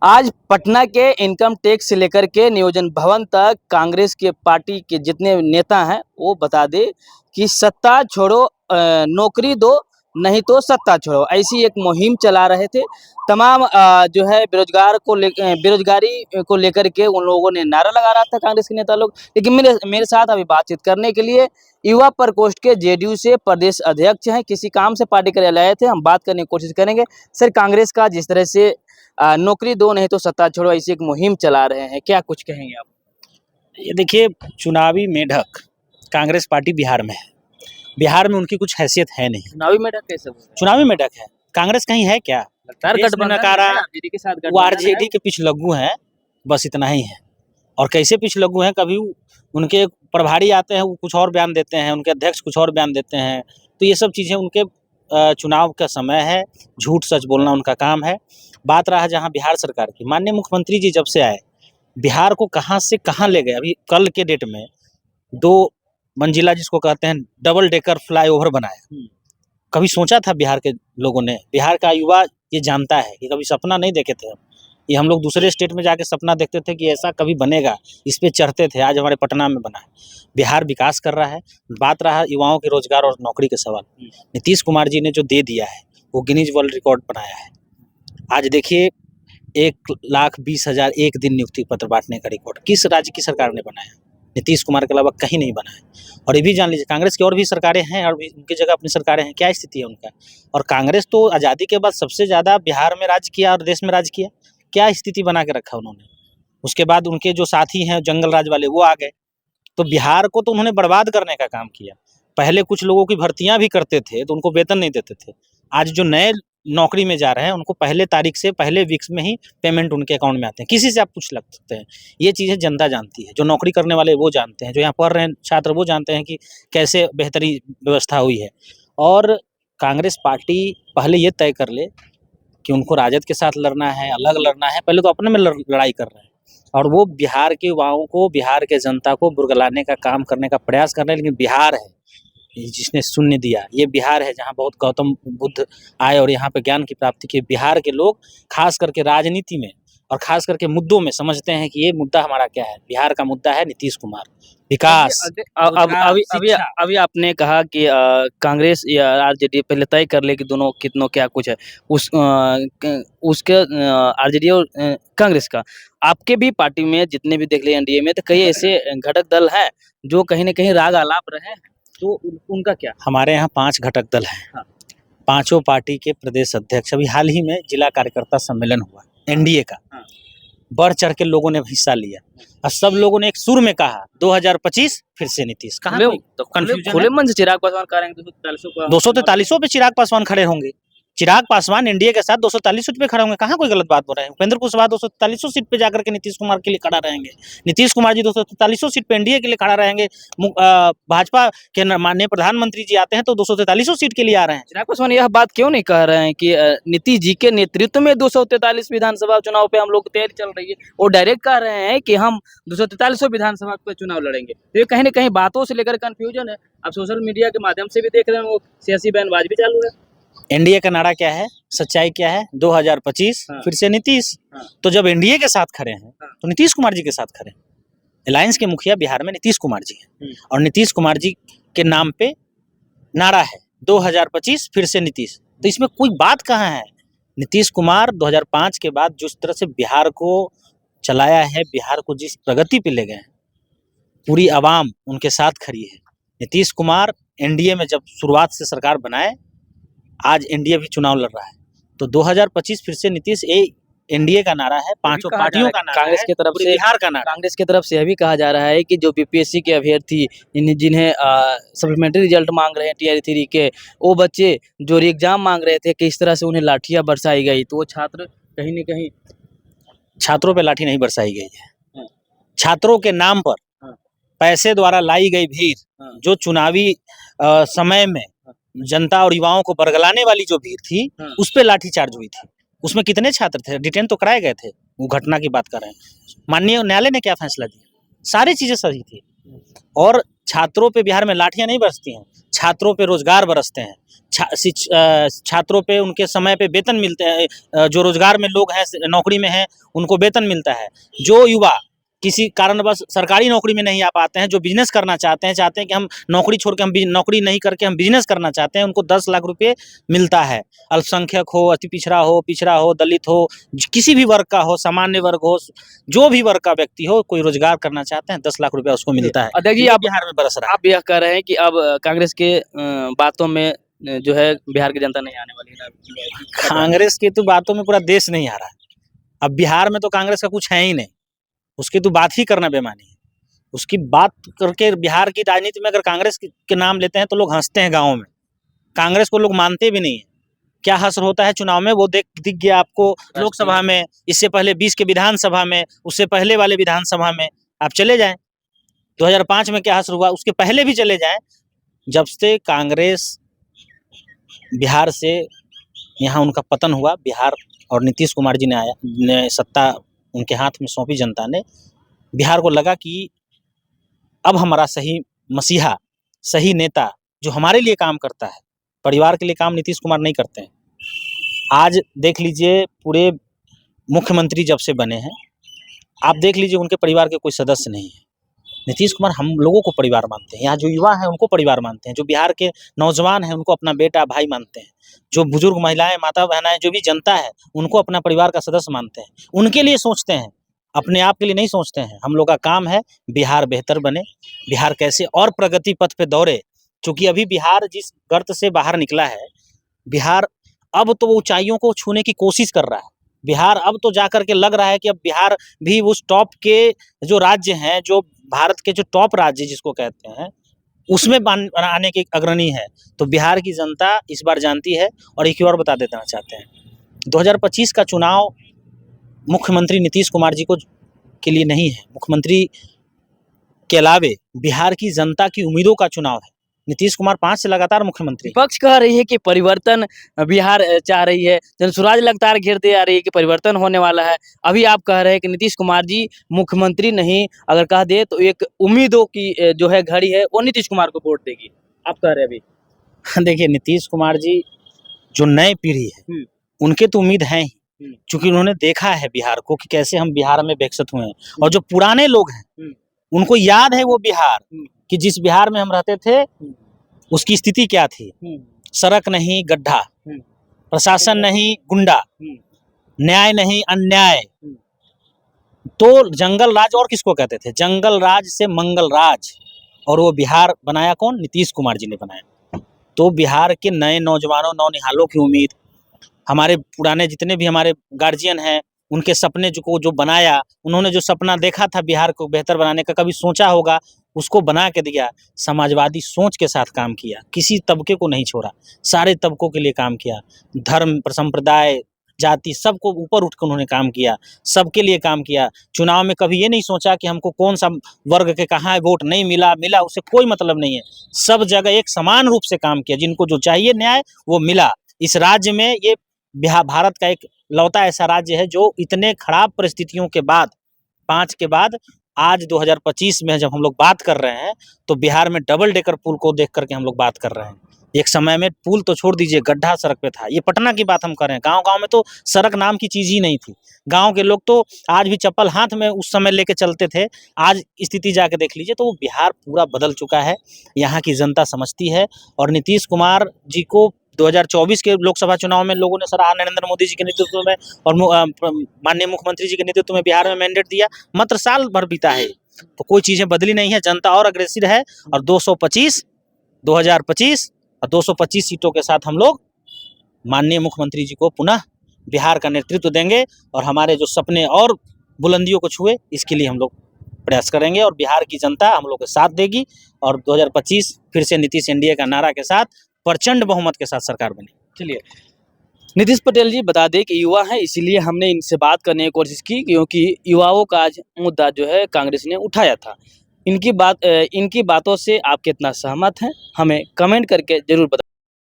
आज पटना के income tax से लेकर के नियोजन भवन तक कांग्रेस के पार्टी के जितने नेता हैं वो बता दे कि सत्ता छोड़ो नौकरी दो, नहीं तो सत्ता छोड़ो, ऐसी एक मुहिम चला रहे थे। तमाम जो है बेरोजगारी को लेकर के उन लोगों ने नारा लगा रहा था कांग्रेस के नेता लोग। लेकिन मेरे मेरे साथ अभी बातचीत करने के लिए युवा प्रकोष्ठ के जेडीयू से प्रदेश अध्यक्ष हैं, किसी काम से पार्टी कार्यालय आए थे। हम बात करने की कोशिश करेंगे। सर, कांग्रेस का जिस तरह से नौकरी दो नहीं तो सत्ता छोड़ो ऐसी एक मुहिम चला रहे हैं, क्या कुछ कहेंगे आप? ये देखिए, चुनावी मेढक कांग्रेस पार्टी बिहार में है। बिहार में उनकी कुछ हैसियत है नहीं। चुनावी मेढक कैसे बोल रहे हैं? चुनावी मेढक है, कांग्रेस कहीं है क्या? गठबंधन नकारा, है, आरजेडी के साथ वो गठबंधन आरजेडी के पिछलग्गू हैं, बस इतना ही है। और कैसे पिछलग्गू हैं, कभी उनके प्रभारी आते हैं वो कुछ और बयान देते हैं, उनके अध्यक्ष कुछ और बयान देते हैं। तो ये सब चीज़ें उनके चुनाव का समय है, झूठ सच बोलना उनका काम है। बात रहा जहाँ बिहार सरकार की, माननीय मुख्यमंत्री जी जब से आए बिहार को कहाँ से कहाँ ले गए। अभी कल के डेट में 2 मंजिला जिसको कहते हैं डबल डेकर फ्लाईओवर बनाया। कभी सोचा था बिहार के लोगों ने? बिहार का युवा ये जानता है कि कभी सपना नहीं देखे थे ये हम लोग दूसरे स्टेट में जाके सपना देखते थे कि ऐसा कभी बनेगा, इस पे चढ़ते थे। आज हमारे पटना में बना है। बिहार विकास कर रहा है। बात रहा युवाओं के रोजगार और नौकरी के सवाल, नीतीश कुमार जी ने जो दे दिया है वो गिनीज वर्ल्ड रिकॉर्ड बनाया है। आज देखिए, 1,20,000 एक दिन नियुक्ति पत्र बांटने का रिकॉर्ड किस राज्य की सरकार ने बनाया? नीतीश कुमार के अलावा कहीं नहीं बना है। और ये भी जान लीजिए, कांग्रेस की और भी सरकारें हैं और भी उनकी जगह अपनी सरकारें हैं, क्या स्थिति है उनका? और कांग्रेस तो आज़ादी के बाद सबसे ज़्यादा बिहार में राज किया और देश में राज किया। क्या स्थिति बना के रखा उन्होंने? उसके बाद उनके जो साथी हैं जंगल राज वाले वो आ गए, तो बिहार को तो उन्होंने बर्बाद करने का काम किया। पहले कुछ लोगों की भर्तियां भी करते थे तो उनको वेतन नहीं देते थे। आज जो नए नौकरी में जा रहे हैं उनको पहले तारीख से पहले वीक्स में ही पेमेंट उनके अकाउंट में आते हैं। किसी से आप पूछ सकते हैं, ये चीज़ें जनता जानती है। जो नौकरी करने वाले वो जानते हैं, जो यहाँ पढ़ रहे हैं छात्र वो जानते हैं कि कैसे बेहतरी व्यवस्था हुई है। और कांग्रेस पार्टी पहले ये तय कर ले कि उनको राजद के साथ लड़ना है, अलग लड़ना है। पहले तो अपने में लड़ाई कर रहे हैं और वो बिहार के युवाओं को, बिहार के जनता को बुरगलाने का काम करने का प्रयास कर रहे हैं। लेकिन बिहार है जिसने शून्य दिया, ये बिहार है जहाँ बहुत गौतम बुद्ध आए और यहाँ पे ज्ञान की प्राप्ति की। बिहार के लोग खास करके राजनीति में और खास करके मुद्दों में समझते हैं कि ये मुद्दा हमारा क्या है। बिहार का मुद्दा है नीतीश कुमार, विकास। अभी आपने कहा कि कांग्रेस या आरजेडी पहले तय कर ले कि दोनों कितनों क्या कुछ है। उसके आरजेडी और कांग्रेस का, आपके भी पार्टी में जितने भी देख ले एनडीए में, तो कई ऐसे घटक दल हैं जो कहीं ना कहीं राग आलाप रहे हैं, तो उनका क्या? हमारे यहाँ 5 घटक दल हैं। हाँ। पांचों पार्टी के प्रदेश अध्यक्ष, अभी हाल ही में जिला कार्यकर्ता सम्मेलन हुआ एनडीए का। हाँ। बढ़ चढ़ के लोगों ने हिस्सा लिया और सब लोगों ने एक सुर में कहा 2025 फिर से नीतीश। कहाँ खुले मन से चिराग पासवान कह रहे हैं 243 पे चिराग पासवान खड़े होंगे। चिराग पासवान एनडीए के साथ 243 सीट पे खड़े होंगे। कहाँ कोई गलत बात बोल रहे हैं? उपेंद्र कुशवाहा 243 सीट पे जाकर के नीतीश कुमार के लिए खड़ा रहेंगे। नीतीश कुमार जी 243 सीट पे एनडीए के लिए खड़ा रहेंगे। भाजपा के माननीय प्रधानमंत्री जी आते हैं तो 243 सीट के लिए आ रहे हैं। चिराग पासवान यह बात क्यों नहीं कह रहे हैं कि नीतीश जी के नेतृत्व में 243 विधानसभा चुनाव पे हम लोग तैयारी चल रही है? वो डायरेक्ट कह रहे हैं कि हम 243 विधानसभा पे चुनाव लड़ेंगे। तो ये कहीं ना कहीं बातों से लेकर कंफ्यूजन है। आप सोशल मीडिया के माध्यम से भी देख रहे हैं, वो सियासी बयानबाजी भी चालू है। एनडीए का नारा क्या है, सच्चाई क्या है? 2025 हाँ। फिर से नीतीश। हाँ। तो जब एनडीए के साथ खड़े हैं तो नीतीश कुमार जी के साथ खड़े हैं। अलायंस के मुखिया बिहार में नीतीश कुमार जी हैं और नीतीश कुमार जी के नाम पे नारा है 2025 फिर से नीतीश। तो इसमें कोई बात कहाँ है? नीतीश कुमार 2005 के बाद जिस तरह से बिहार को चलाया है, बिहार को जिस प्रगति पे ले गए हैं, पूरी आवाम उनके साथ खड़ी है। नीतीश कुमार एनडीए में जब शुरुआत से सरकार बनाए, आज एनडीए भी चुनाव लड़ रहा है, तो 2025 फिर से नीतीश एनडीए का नारा है, पांचों पार्टियों का नारा कांग्रेस है, की तरफ से बिहार का नारा। कांग्रेस की तरफ से यह भी कहा जा रहा है कि जो बीपीएससी के अभ्यर्थी जिन्हें सप्लीमेंट्री रिजल्ट मांग रहे हैं टीआर 3 के, वो बच्चे जो एग्जाम मांग रहे थे कि इस तरह से उन्हें लाठियां बरसाई गई, तो वो छात्र कहीं न कहीं छात्रों पे लाठी नहीं बरसाई गई है। छात्रों के नाम पर पैसे द्वारा लाई गई भीड़, जो चुनावी समय में जनता और युवाओं को बरगलाने वाली जो भीड़ थी, उस पे लाठीचार्ज हुई थी। उसमें कितने छात्र थे? डिटेन तो कराए गए थे। वो घटना की बात कर रहे हैं। माननीय न्यायालय ने क्या फैसला दिया? सारी चीजें सही थी। और छात्रों पे बिहार में लाठियां नहीं बरसती हैं, छात्रों पे रोजगार बरसते हैं, छात्रों पे उनके समय पे वेतन मिलते हैं, जो रोजगार में लोग हैं, नौकरी में हैं, उनको वेतन मिलता है। जो युवा किसी कारणवश सरकारी नौकरी में नहीं आ पाते हैं, जो बिजनेस करना चाहते हैं कि हम नौकरी छोड़ के हम नौकरी नहीं करके हम बिजनेस करना चाहते हैं, उनको 10 लाख रुपए मिलता है। अल्पसंख्यक हो, अति पिछड़ा हो, दलित हो, किसी भी वर्ग का हो, सामान्य वर्ग हो, जो भी वर्ग का व्यक्ति हो, कोई रोजगार करना चाहते हैं, 10 लाख रुपया उसको मिलता है। देखिए, ये आप बिहार में बरस रहा है। आप यह कह रहे हैं कि अब कांग्रेस के बातों में जो है बिहार की जनता नहीं आने वाली है ना? कांग्रेस की तो बातों में पूरा देश नहीं आ रहा है। अब बिहार में तो कांग्रेस का कुछ है ही नहीं, उसकी तो बात ही करना बेमानी है। उसकी बात करके बिहार की राजनीति में अगर कांग्रेस के नाम लेते हैं तो लोग हंसते हैं गाँव में। कांग्रेस को लोग मानते भी नहीं है। क्या हश्र होता है चुनाव में वो दिख गया आपको लोकसभा में, इससे पहले 20 के विधानसभा में, उससे पहले वाले विधानसभा में आप चले जाएं। 2005 में क्या हश्र हुआ, उसके पहले भी चले जाएं। जब से कांग्रेस बिहार से यहाँ उनका पतन हुआ, बिहार और नीतीश कुमार जी ने सत्ता उनके हाथ में सौंपी जनता ने, बिहार को लगा कि अब हमारा सही मसीहा, सही नेता जो हमारे लिए काम करता है, परिवार के लिए काम नीतीश कुमार नहीं करते हैं। आज देख लीजिए, पूरे मुख्यमंत्री जब से बने हैं, आप देख लीजिए उनके परिवार के कोई सदस्य नहीं है। नीतीश कुमार हम लोगों को परिवार मानते हैं, यहाँ जो युवा हैं उनको परिवार मानते हैं, जो बिहार के नौजवान हैं उनको अपना बेटा भाई मानते हैं, जो बुजुर्ग महिलाएं माता बहनाएं जो भी जनता है उनको अपना परिवार का सदस्य मानते हैं, उनके लिए सोचते हैं, अपने आप के लिए नहीं सोचते हैं। हम लोग का काम है बिहार बेहतर बने, बिहार कैसे और प्रगति पथ पे दौड़े। चूंकि अभी बिहार जिस गर्त से बाहर निकला है, बिहार अब तो वो ऊंचाइयों को छूने की कोशिश कर रहा है। बिहार अब तो जाकर के लग रहा है कि अब बिहार भी उस टॉप के जो राज्य हैं, जो भारत के जो टॉप राज्य जिसको कहते हैं, उसमें आने की अग्रणी है। तो बिहार की जनता इस बार जानती है। और एक और बता देना चाहते हैं, 2025 का चुनाव मुख्यमंत्री नीतीश कुमार जी को के लिए नहीं है, मुख्यमंत्री के अलावे बिहार की जनता की उम्मीदों का चुनाव है। नीतीश कुमार 5 से लगातार मुख्यमंत्री। विपक्ष कह रही है कि परिवर्तन बिहार चाह रही है, जनसुराज लगातार घेरते आ रही है कि परिवर्तन होने वाला है। अभी आप कह रहे हैं कि नीतीश कुमार जी मुख्यमंत्री नहीं, अगर कह दे तो एक उम्मीदों की जो है घड़ी है वो नीतीश कुमार को वोट देगी, आप कह रहे हैं अभी। देखिए, नीतीश कुमार जी जो नई पीढ़ी है उनके तो उम्मीद है ही, क्योंकि उन्होंने देखा है बिहार को कि कैसे हम बिहार में विकसित हुए हैं। और जो पुराने लोग हैं उनको याद है वो बिहार, कि जिस बिहार में हम रहते थे उसकी स्थिति क्या थी। सड़क नहीं गड्ढा, प्रशासन नहीं गुंडा, न्याय नहीं अन्याय। तो जंगल राज और किसको कहते थे, जंगल राज से मंगल राज। और वो बिहार बनाया कौन, नीतीश कुमार जी ने बनाया। तो बिहार के नए नौजवानों नौनिहालों की उम्मीद, हमारे पुराने जितने भी हमारे गार्जियन हैं उनके सपने जो बनाया, उन्होंने जो सपना देखा था बिहार को बेहतर बनाने का, कभी सोचा होगा, उसको बना के दिया। समाजवादी सोच के साथ काम किया, किसी तबके को नहीं छोड़ा, सारे तबकों के लिए काम किया। धर्म संप्रदाय जाति सबको ऊपर उठ कर उन्होंने काम किया, सबके लिए काम किया। चुनाव में कभी ये नहीं सोचा कि हमको कौन सा वर्ग के कहाँ वोट नहीं मिला, उससे कोई मतलब नहीं है। सब जगह एक समान रूप से काम किया, जिनको जो चाहिए न्याय वो मिला। इस राज्य में ये भारत का एक लौता ऐसा राज्य है जो इतने खराब परिस्थितियों के बाद, 5 के बाद, आज 2025 में जब हम लोग बात कर रहे हैं तो बिहार में डबल डेकर पुल को देख करके हम लोग बात कर रहे हैं। एक समय में पुल तो छोड़ दीजिए, गड्ढा सड़क पे था। ये पटना की बात हम कर रहे हैं, गांव-गांव में तो सड़क नाम की चीज ही नहीं थी। गांव के लोग तो आज भी चप्पल हाथ में उस समय लेके चलते थे। आज स्थिति जाके देख लीजिए तो वो बिहार पूरा बदल चुका है, यहाँ की जनता समझती है। और नीतीश कुमार जी को 2024 के लोकसभा चुनाव में लोगों ने सराहा, नरेंद्र मोदी जी के नेतृत्व में और माननीय मुख्यमंत्री जी के नेतृत्व में बिहार में मैंडेट दिया। मात्र साल भर बीता है, तो कोई चीजें बदली नहीं है, जनता और अग्रेसिव है। और 2025 और 225 सीटों के साथ हम लोग माननीय मुख्यमंत्री जी को पुनः बिहार का नेतृत्व देंगे और हमारे जो सपने और बुलंदियों को छुए इसके लिए हम लोग प्रयास करेंगे। और बिहार की जनता हम लोग के साथ देगी और 2025 फिर से नीतीश एनडीए का नारा के साथ प्रचंड बहुमत के साथ सरकार बनी। चलिए, नीतीश पटेल जी बता दें कि युवा हैं, इसीलिए हमने इनसे बात करने की कोशिश की, क्योंकि युवाओं का आज मुद्दा जो है कांग्रेस ने उठाया था। इनकी बातों से आप कितना सहमत हैं, हमें कमेंट करके जरूर बताएं।